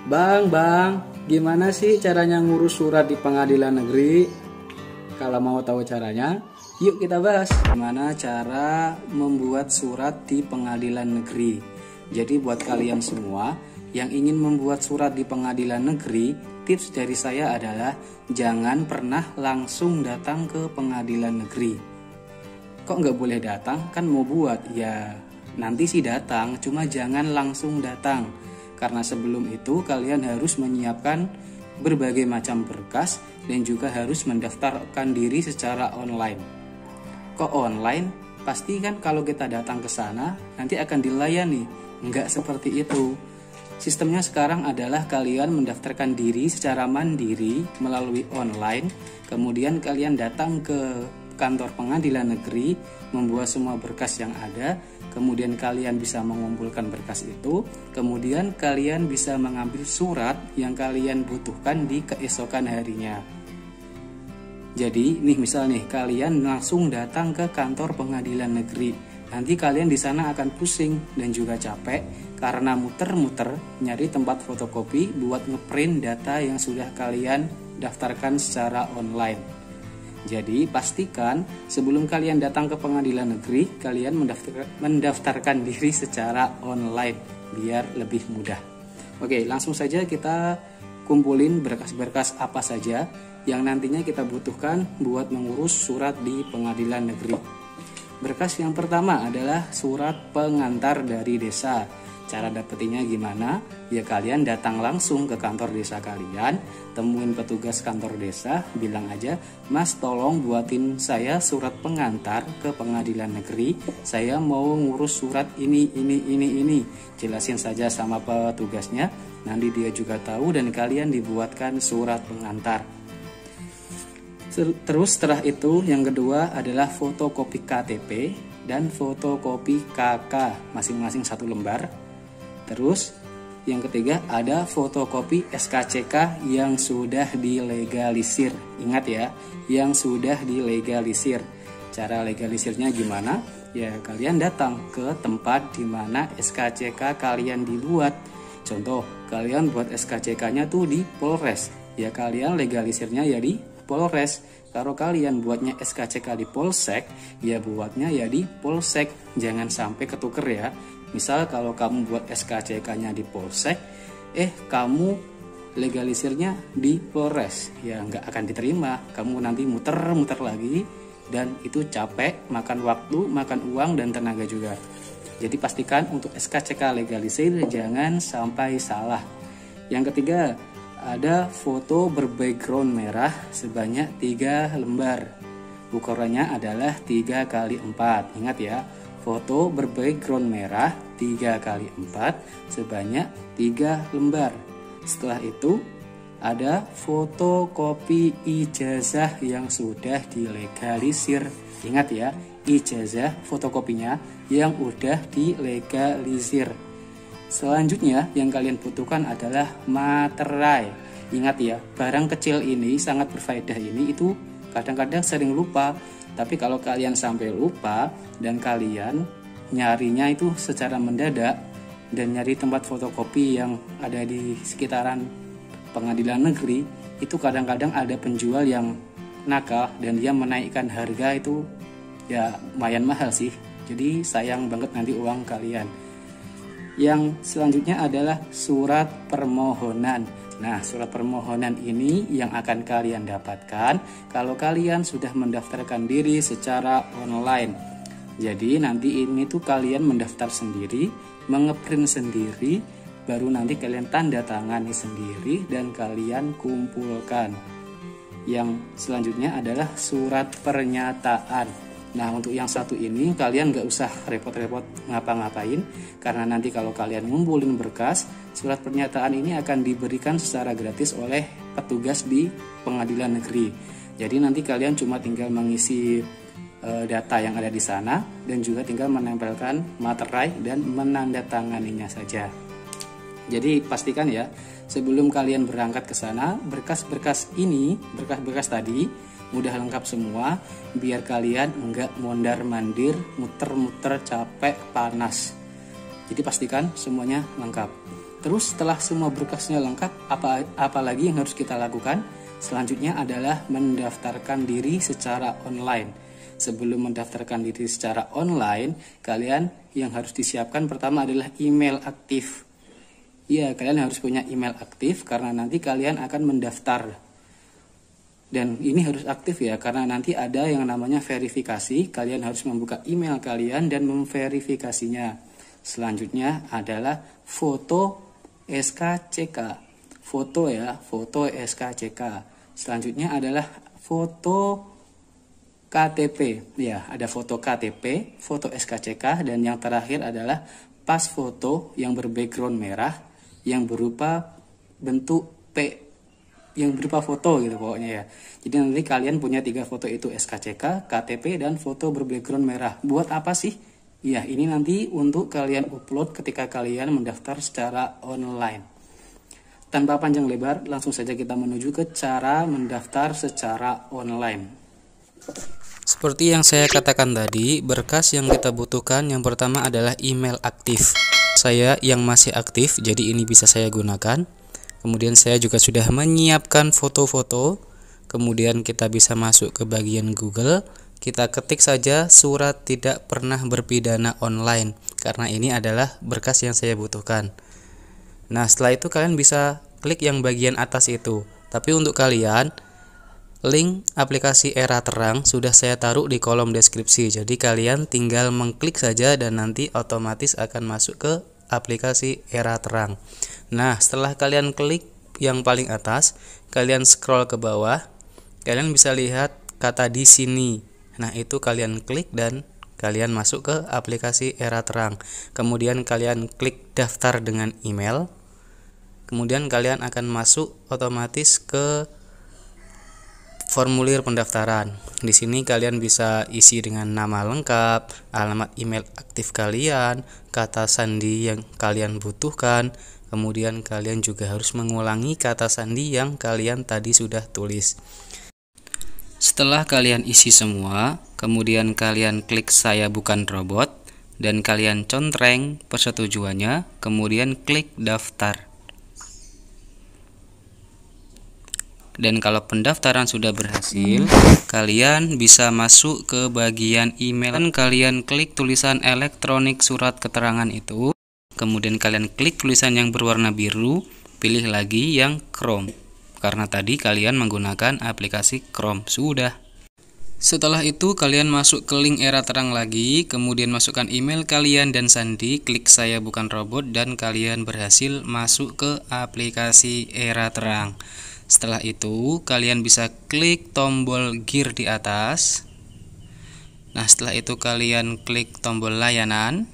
Bang, gimana sih caranya ngurus surat di pengadilan negeri? Kalau mau tahu caranya, yuk kita bahas. Gimana cara membuat surat di pengadilan negeri? Jadi buat kalian semua yang ingin membuat surat di pengadilan negeri, tips dari saya adalah jangan pernah langsung datang ke pengadilan negeri. Kok nggak boleh datang? Kan mau buat, ya nanti sih datang, cuma jangan langsung datang. Karena sebelum itu kalian harus menyiapkan berbagai macam berkas dan juga harus mendaftarkan diri secara online. Kok online? Pasti kan kalau kita datang ke sana nanti akan dilayani. Enggak seperti itu. Sistemnya sekarang adalah kalian mendaftarkan diri secara mandiri melalui online. Kemudian kalian datang ke kantor pengadilan negeri, membuat semua berkas yang ada. Kemudian kalian bisa mengumpulkan berkas itu, kemudian kalian bisa mengambil surat yang kalian butuhkan di keesokan harinya. Jadi, misal kalian langsung datang ke kantor pengadilan negeri. Nanti kalian di sana akan pusing dan juga capek karena muter-muter nyari tempat fotokopi buat ngeprint data yang sudah kalian daftarkan secara online. Jadi pastikan sebelum kalian datang ke pengadilan negeri, kalian mendaftarkan diri secara online biar lebih mudah. Oke, langsung saja kita kumpulin berkas-berkas apa saja yang nantinya kita butuhkan buat mengurus surat di pengadilan negeri. Berkas yang pertama adalah surat pengantar dari desa. Cara dapetinnya gimana? Ya kalian datang langsung ke kantor desa kalian, temuin petugas kantor desa, bilang aja, "Mas, tolong buatin saya surat pengantar ke pengadilan negeri. Saya mau ngurus surat ini. Jelasin saja sama petugasnya, nanti dia juga tahu dan kalian dibuatkan surat pengantar. Terus setelah itu yang kedua adalah fotokopi KTP dan fotokopi KK masing-masing 1 lembar. Terus yang ketiga ada fotokopi SKCK yang sudah dilegalisir. Ingat ya, yang sudah dilegalisir. Cara legalisirnya gimana? Ya kalian datang ke tempat di mana SKCK kalian dibuat. Contoh, kalian buat SKCK-nya tuh di Polres. Ya kalian legalisirnya ya di Polres. Kalau kalian buatnya SKCK di Polsek, ya buatnya ya di Polsek. Jangan sampai ketuker ya. Misal kalau kamu buat SKCK-nya di Polsek, kamu legalisirnya di Polres, ya nggak akan diterima. Kamu nanti muter-muter lagi dan itu capek, makan waktu, makan uang dan tenaga juga. Jadi pastikan untuk SKCK legalisir jangan sampai salah. Yang ketiga ada foto berbackground merah sebanyak 3 lembar. Ukurannya adalah 3x4. Ingat ya, foto berbackground merah 3x4 sebanyak 3 lembar. Setelah itu ada fotokopi ijazah yang sudah dilegalisir. Ingat ya, ijazah fotokopinya yang udah dilegalisir. Selanjutnya yang kalian butuhkan adalah materai. Ingat ya, barang kecil ini sangat berfaedah ini itu kadang-kadang sering lupa. Tapi kalau kalian sampai lupa dan kalian nyarinya itu secara mendadak dan nyari tempat fotokopi yang ada di sekitaran pengadilan negeri, itu kadang-kadang ada penjual yang nakal dan dia menaikkan harga itu ya lumayan mahal sih. Jadi sayang banget nanti uang kalian. Yang selanjutnya adalah surat permohonan. Nah, surat permohonan ini yang akan kalian dapatkan kalau kalian sudah mendaftarkan diri secara online. Jadi nanti ini tuh kalian mendaftar sendiri, mengeprint sendiri, baru nanti kalian tanda tangani sendiri dan kalian kumpulkan. Yang selanjutnya adalah surat pernyataan. Nah untuk yang satu ini kalian gak usah repot-repot ngapa-ngapain, karena nanti kalau kalian ngumpulin berkas, surat pernyataan ini akan diberikan secara gratis oleh petugas di pengadilan negeri. Jadi nanti kalian cuma tinggal mengisi data yang ada di sana dan juga tinggal menempelkan materai dan menandatanganinya saja. Jadi pastikan ya, sebelum kalian berangkat ke sana, berkas-berkas tadi udah lengkap semua biar kalian enggak mondar-mandir, muter-muter, capek, panas. Jadi pastikan semuanya lengkap. Terus setelah semua berkasnya lengkap, apa lagi yang harus kita lakukan? Selanjutnya adalah mendaftarkan diri secara online. Sebelum mendaftarkan diri secara online, kalian yang harus disiapkan pertama adalah email aktif. Ya, kalian harus punya email aktif karena nanti kalian akan mendaftar. Dan ini harus aktif ya, karena nanti ada yang namanya verifikasi. Kalian harus membuka email kalian dan memverifikasinya. Selanjutnya adalah foto SKCK. Foto ya, foto SKCK. Selanjutnya adalah foto KTP. Ya, ada foto KTP, foto SKCK, dan yang terakhir adalah pas foto yang berbackground merah yang berupa bentuk P, yang berupa foto gitu pokoknya ya. Jadi nanti kalian punya 3 foto itu, SKCK, KTP, dan foto berbackground merah. Buat apa sih? Ya, ini nanti untuk kalian upload ketika kalian mendaftar secara online. Tanpa panjang lebar, langsung saja kita menuju ke cara mendaftar secara online. Seperti yang saya katakan tadi, berkas yang kita butuhkan yang pertama adalah email aktif. Saya yang masih aktif, jadi ini bisa saya gunakan. Kemudian saya juga sudah menyiapkan foto-foto. Kemudian kita bisa masuk ke bagian Google. Kita ketik saja surat tidak pernah berpidana online, karena ini adalah berkas yang saya butuhkan. Nah, setelah itu kalian bisa klik yang bagian atas itu. Tapi untuk kalian, link aplikasi Era Terang sudah saya taruh di kolom deskripsi. Jadi kalian tinggal mengklik saja dan nanti otomatis akan masuk ke aplikasi Era Terang. Nah, setelah kalian klik yang paling atas, kalian scroll ke bawah, kalian bisa lihat kata di sini. Nah, itu kalian klik dan kalian masuk ke aplikasi Era Terang. Kemudian kalian klik daftar dengan email. Kemudian kalian akan masuk otomatis ke formulir pendaftaran. Di sini kalian bisa isi dengan nama lengkap, alamat email aktif kalian, kata sandi yang kalian butuhkan. Kemudian kalian juga harus mengulangi kata sandi yang kalian tadi sudah tulis. Setelah kalian isi semua, kemudian kalian klik saya bukan robot dan kalian contreng persetujuannya, kemudian klik daftar. Dan kalau pendaftaran sudah berhasil, kalian bisa masuk ke bagian email dan kalian klik tulisan elektronik surat keterangan itu. Kemudian kalian klik tulisan yang berwarna biru, pilih lagi yang Chrome. Karena tadi kalian menggunakan aplikasi Chrome. Sudah. Setelah itu kalian masuk ke link Era Terang lagi, kemudian masukkan email kalian dan sandi, klik saya bukan robot dan kalian berhasil masuk ke aplikasi Era Terang. Setelah itu kalian bisa klik tombol gear di atas. Nah, setelah itu kalian klik tombol layanan.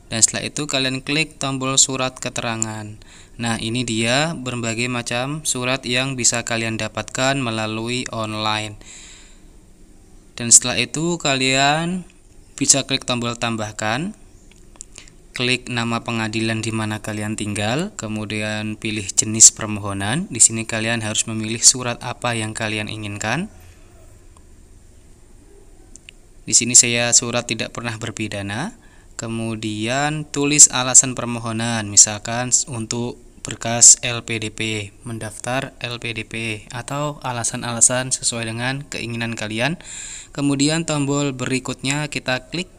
Dan setelah itu kalian klik tombol surat keterangan. Nah, ini dia berbagai macam surat yang bisa kalian dapatkan melalui online. Dan setelah itu kalian bisa klik tombol tambahkan. Klik nama pengadilan di mana kalian tinggal, kemudian pilih jenis permohonan. Di sini kalian harus memilih surat apa yang kalian inginkan. Di sini saya surat tidak pernah berpidana. Kemudian tulis alasan permohonan, misalkan untuk berkas LPDP, mendaftar LPDP, atau alasan-alasan sesuai dengan keinginan kalian. Kemudian tombol berikutnya kita klik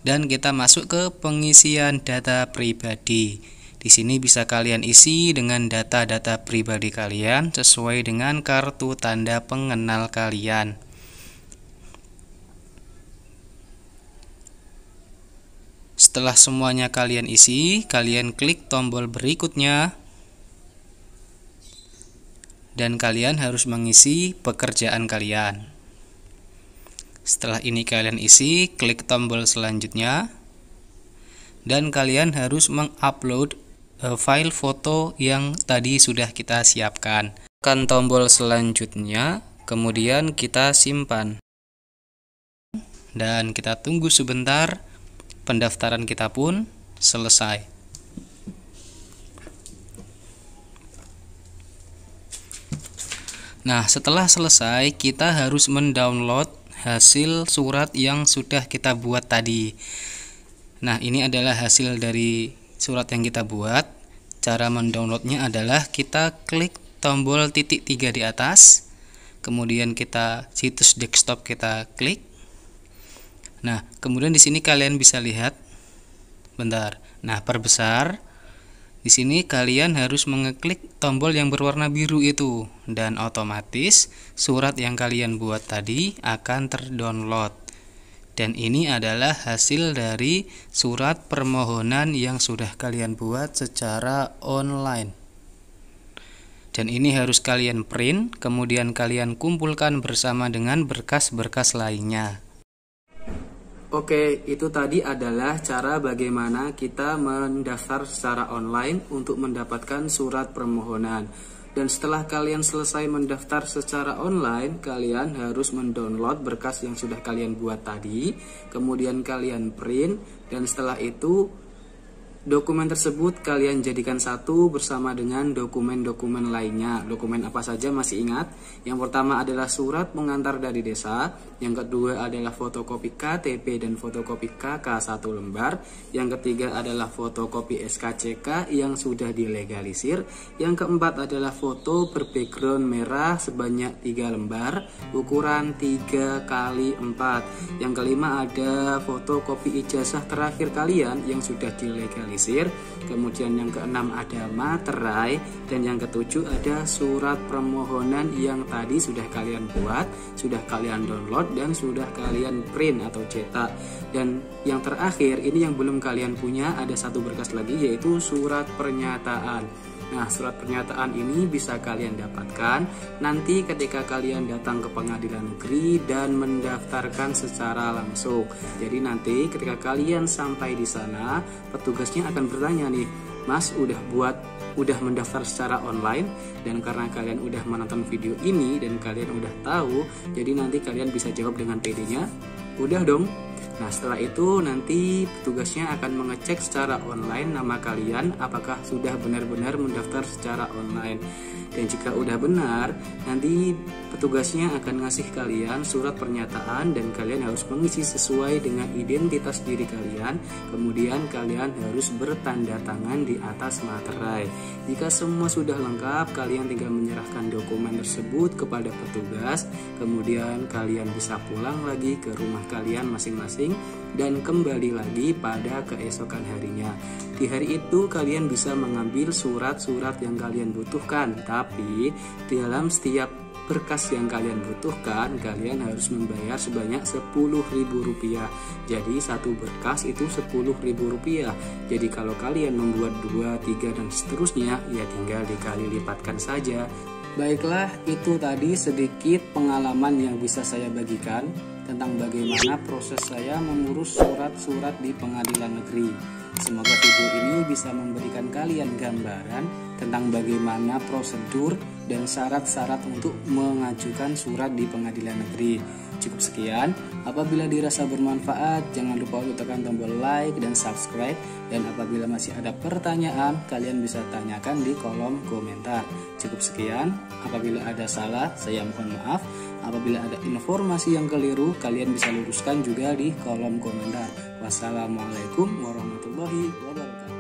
dan kita masuk ke pengisian data pribadi. Di sini bisa kalian isi dengan data-data pribadi kalian sesuai dengan kartu tanda pengenal kalian. Setelah semuanya kalian isi, kalian klik tombol berikutnya dan kalian harus mengisi pekerjaan kalian. Setelah ini kalian isi, klik tombol selanjutnya dan kalian harus mengupload file foto yang tadi sudah kita siapkan. Tekan tombol selanjutnya, kemudian kita simpan dan kita tunggu sebentar. Pendaftaran kita pun selesai. Nah, setelah selesai kita harus mendownload hasil surat yang sudah kita buat tadi. Nah, ini adalah hasil dari surat yang kita buat. Cara mendownloadnya adalah kita klik tombol titik 3 di atas, kemudian kita situs desktop kita klik. Nah, kemudian di sini kalian bisa lihat, bentar. Nah, perbesar. Di sini kalian harus mengeklik tombol yang berwarna biru itu, dan otomatis surat yang kalian buat tadi akan terdownload. Dan ini adalah hasil dari surat permohonan yang sudah kalian buat secara online. Dan ini harus kalian print, kemudian kalian kumpulkan bersama dengan berkas-berkas lainnya. Oke, itu tadi adalah cara bagaimana kita mendaftar secara online untuk mendapatkan surat permohonan. Dan setelah kalian selesai mendaftar secara online, kalian harus mendownload berkas yang sudah kalian buat tadi, kemudian kalian print, dan setelah itu dokumen tersebut kalian jadikan satu bersama dengan dokumen-dokumen lainnya. Dokumen apa saja masih ingat? Yang pertama adalah surat pengantar dari desa, yang kedua adalah fotokopi KTP dan fotokopi KK 1 lembar, yang ketiga adalah fotokopi SKCK yang sudah dilegalisir, yang keempat adalah foto berbackground merah sebanyak 3 lembar ukuran 3x4, yang kelima ada fotokopi ijazah terakhir kalian yang sudah dilegalisir, kemudian yang keenam ada materai, dan yang ketujuh ada surat permohonan yang tadi sudah kalian buat, sudah kalian download, dan sudah kalian print atau cetak. Dan yang terakhir ini yang belum kalian punya, ada satu berkas lagi yaitu surat pernyataan. Nah, surat pernyataan ini bisa kalian dapatkan nanti ketika kalian datang ke pengadilan negeri dan mendaftarkan secara langsung. Jadi nanti ketika kalian sampai di sana, petugasnya akan bertanya nih, Mas udah mendaftar secara online, dan karena kalian udah menonton video ini dan kalian udah tahu, jadi nanti kalian bisa jawab dengan PD-nya, udah dong. Nah, setelah itu nanti petugasnya akan mengecek secara online nama kalian apakah sudah benar-benar mendaftar secara online. Dan jika udah benar, nanti petugasnya akan ngasih kalian surat pernyataan dan kalian harus mengisi sesuai dengan identitas diri kalian. Kemudian kalian harus bertanda tangan di atas materai. Jika semua sudah lengkap, kalian tinggal menyerahkan dokumen tersebut kepada petugas. Kemudian kalian bisa pulang lagi ke rumah kalian masing-masing dan kembali lagi pada keesokan harinya. Di hari itu kalian bisa mengambil surat-surat yang kalian butuhkan, tapi dalam setiap berkas yang kalian butuhkan, kalian harus membayar sebanyak Rp10.000. Jadi satu berkas itu Rp10.000. Jadi kalau kalian membuat 2, 3 dan seterusnya, ya tinggal dikali lipatkan saja. Baiklah, itu tadi sedikit pengalaman yang bisa saya bagikan tentang bagaimana proses saya mengurus surat-surat di pengadilan negeri. Semoga video ini bisa memberikan kalian gambaran tentang bagaimana prosedur dan syarat-syarat untuk mengajukan surat di pengadilan negeri. Cukup sekian, apabila dirasa bermanfaat jangan lupa untuk tekan tombol like dan subscribe, dan apabila masih ada pertanyaan kalian bisa tanyakan di kolom komentar. Cukup sekian, apabila ada salah saya mohon maaf, apabila ada informasi yang keliru kalian bisa luruskan juga di kolom komentar. Wassalamualaikum warahmatullahi wabarakatuh.